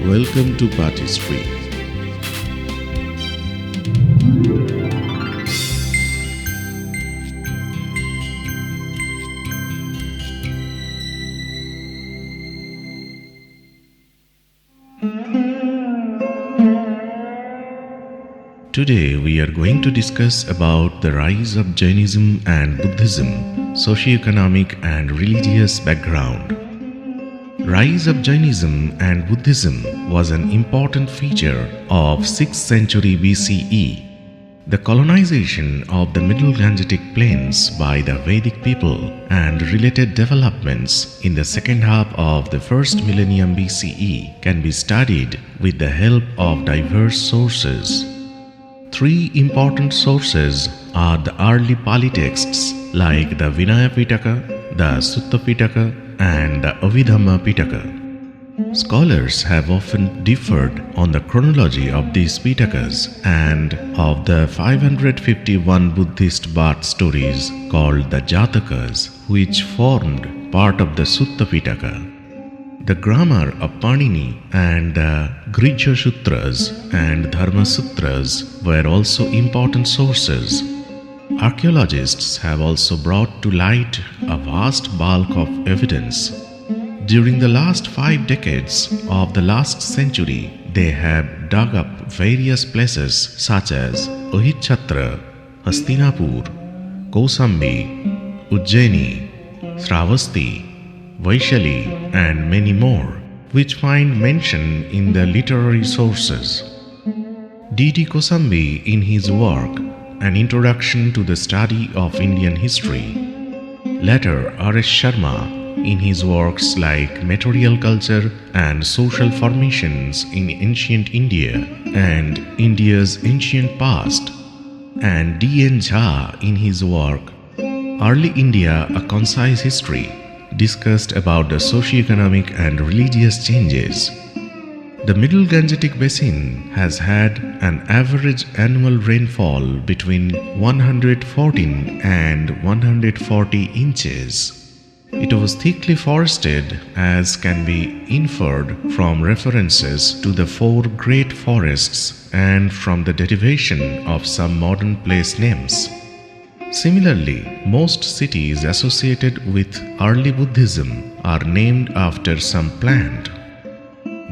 Welcome to Party Today we are going to discuss about the rise of Jainism and Buddhism, socioeconomic and religious background. Rise of Jainism and Buddhism was an important feature of 6th century BCE. The colonization of the Middle Gangetic Plains by the Vedic people and related developments in the second half of the first millennium BCE can be studied with the help of diverse sources. Three important sources are the early Pali texts like the Vinaya Pitaka, the Sutta Pitaka, and the Abhidhamma Pitaka. Scholars have often differed on the chronology of these Pitakas and of the 551 Buddhist birth stories called the Jatakas, which formed part of the Sutta Pitaka. The grammar of Panini and the Grihya Sutras and Dharma Sutras were also important sources. Archaeologists have also brought to light a vast bulk of evidence. During the last 5 decades of the last century, they have dug up various places such as Ohitchatra, Hastinapur, Kosambi, Ujjaini, Sravasti, Vaishali, and many more, which find mention in the literary sources. D.D. Kosambi, in his work An Introduction to the Study of Indian History, later R.S. Sharma, in his works like Material Culture and Social Formations in Ancient India and India's Ancient Past, and D.N. Jha, in his work Early India, A Concise History, discussed about the socio-economic and religious changes. The Middle Gangetic Basin has had an average annual rainfall between 114 and 140 inches. It was thickly forested, as can be inferred from references to the 4 great forests and from the derivation of some modern place names. Similarly, most cities associated with early Buddhism are named after some plant.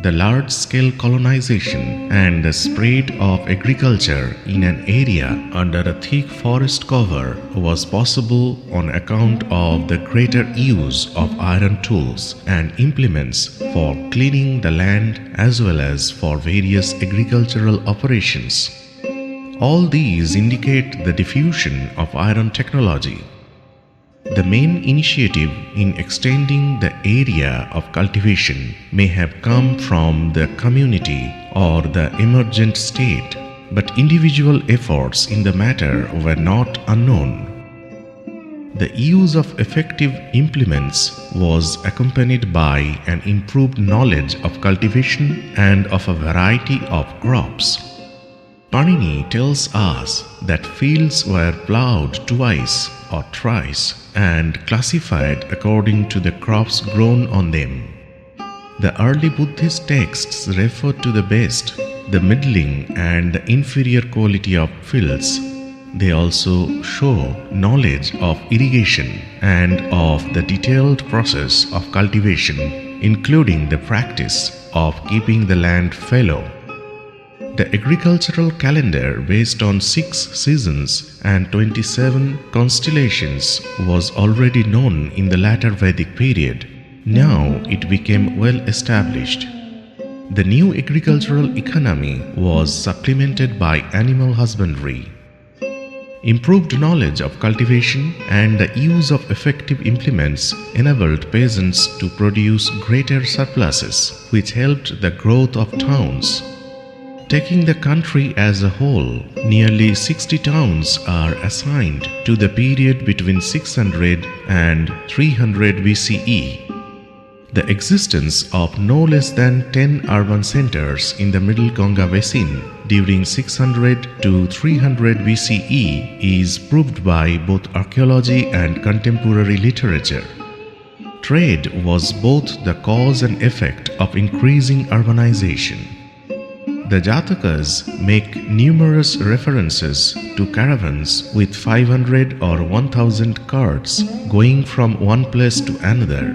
The large-scale colonization and the spread of agriculture in an area under a thick forest cover was possible on account of the greater use of iron tools and implements for cleaning the land as well as for various agricultural operations. All these indicate the diffusion of iron technology. The main initiative in extending the area of cultivation may have come from the community or the emergent state, but individual efforts in the matter were not unknown. The use of effective implements was accompanied by an improved knowledge of cultivation and of a variety of crops. Panini tells us that fields were plowed twice or thrice and classified according to the crops grown on them. The early Buddhist texts refer to the best, the middling, and the inferior quality of fields. They also show knowledge of irrigation and of the detailed process of cultivation, including the practice of keeping the land fallow. The agricultural calendar based on 6 seasons and 27 constellations was already known in the latter Vedic period. Now it became well established. The new agricultural economy was supplemented by animal husbandry. Improved knowledge of cultivation and the use of effective implements enabled peasants to produce greater surpluses, which helped the growth of towns. Taking the country as a whole, nearly 60 towns are assigned to the period between 600 and 300 BCE. The existence of no less than 10 urban centers in the Middle Ganga Basin during 600 to 300 BCE is proved by both archaeology and contemporary literature. trade was both the cause and effect of increasing urbanization. The Jatakas make numerous references to caravans with 500 or 1000 carts going from one place to another.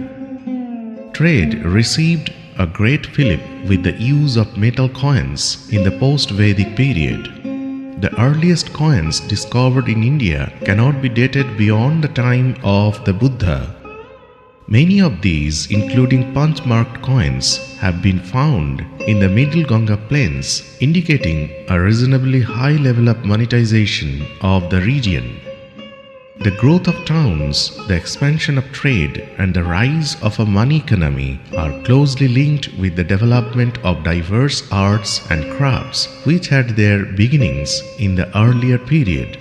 Trade received a great fillip with the use of metal coins in the post-Vedic period. The earliest coins discovered in India cannot be dated beyond the time of the Buddha. Many of these, including punch-marked coins, have been found in the Middle Ganga plains, indicating a reasonably high level of monetization of the region. The growth of towns, the expansion of trade, and the rise of a money economy are closely linked with the development of diverse arts and crafts which had their beginnings in the earlier period.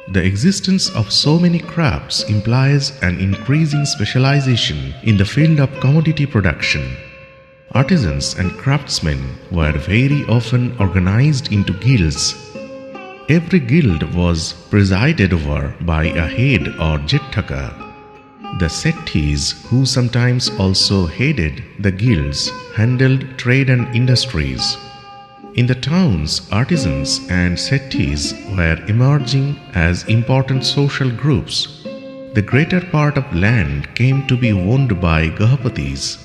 The existence of so many crafts implies an increasing specialization in the field of commodity production. Artisans and craftsmen were very often organized into guilds. Every guild was presided over by a head or jetthaka. The setthis, who sometimes also headed the guilds, handled trade and industries. In the towns, artisans and setthis were emerging as important social groups. The greater part of land came to be owned by Gahapatis.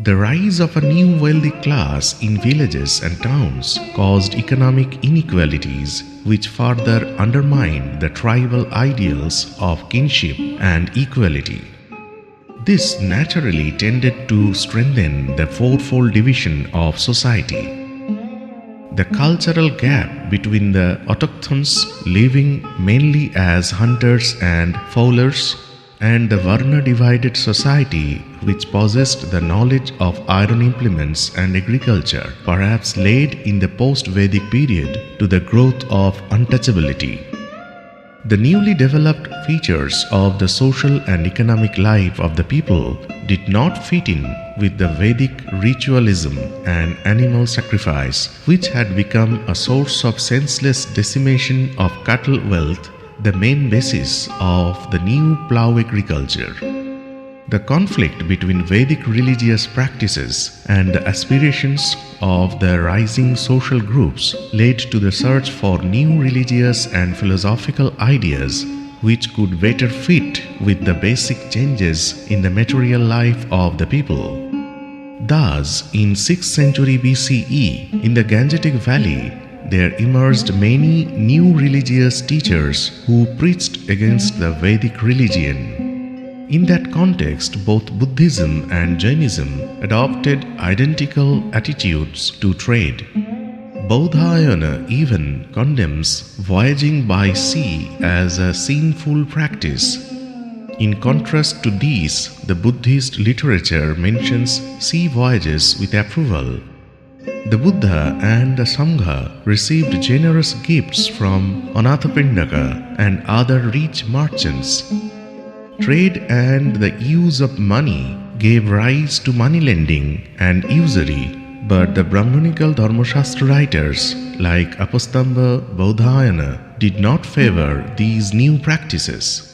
The rise of a new wealthy class in villages and towns caused economic inequalities which further undermined the tribal ideals of kinship and equality. This naturally tended to strengthen the fourfold division of society. The cultural gap between the autochthons living mainly as hunters and fowlers and the Varna-divided society which possessed the knowledge of iron implements and agriculture perhaps led in the post-Vedic period to the growth of untouchability. The newly developed features of the social and economic life of the people did not fit in with the Vedic ritualism and animal sacrifice, which had become a source of senseless decimation of cattle wealth, the main basis of the new plough agriculture. The conflict between Vedic religious practices and the aspirations of the rising social groups led to the search for new religious and philosophical ideas which could better fit with the basic changes in the material life of the people. Thus, in 6th century BCE, in the Gangetic Valley, there emerged many new religious teachers who preached against the Vedic religion. In that context, both Buddhism and Jainism adopted identical attitudes to trade. Baudhayana even condemns voyaging by sea as a sinful practice. In contrast to these, the Buddhist literature mentions sea voyages with approval. The Buddha and the Sangha received generous gifts from Anathapindaka and other rich merchants. Trade and the use of money gave rise to money lending and usury, but the Brahmanical Dharmashastra writers like Apastamba Baudhayana did not favor these new practices.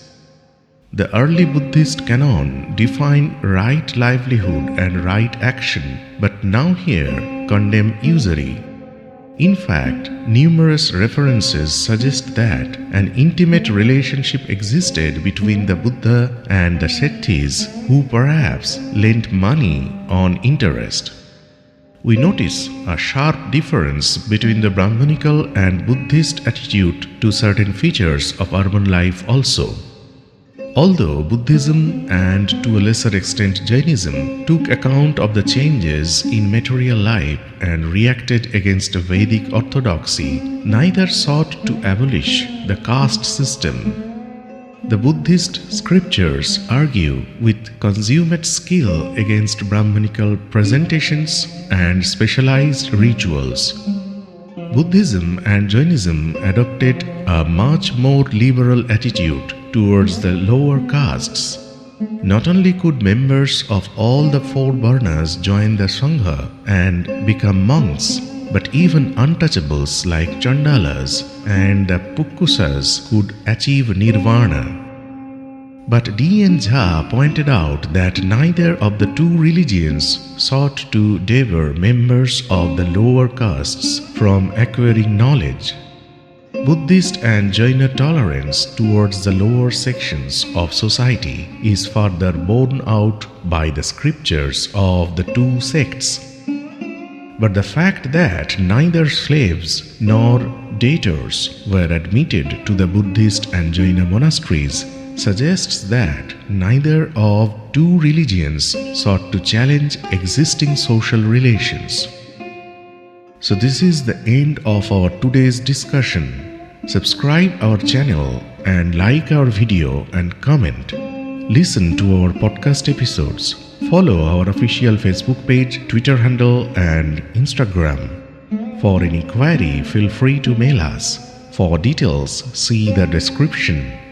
The early Buddhist canon defined right livelihood and right action, but now here condemn usury. In fact, numerous references suggest that an intimate relationship existed between the Buddha and the setthis who perhaps lent money on interest. We notice a sharp difference between the Brahmanical and Buddhist attitude to certain features of urban life also. Although Buddhism and to a lesser extent Jainism took account of the changes in material life and reacted against Vedic orthodoxy, neither sought to abolish the caste system. The Buddhist scriptures argue with consummate skill against Brahmanical presentations and specialized rituals. Buddhism and Jainism adopted a much more liberal attitude towards the lower castes. Not only could members of all the four varnas join the Sangha and become monks, but even untouchables like Chandalas and the Pukkusas could achieve nirvana. But D. N. Jha pointed out that neither of the two religions sought to deter members of the lower castes from acquiring knowledge. Buddhist and Jaina tolerance towards the lower sections of society is further borne out by the scriptures of the two sects. But the fact that neither slaves nor debtors were admitted to the Buddhist and Jaina monasteries suggests that neither of two religions sought to challenge existing social relations. So this is the end of our today's discussion. Subscribe our channel and like our video and comment. Listen to our podcast episodes. Follow our official Facebook page, Twitter handle and Instagram. For any query, feel free to mail us. For details, see the description.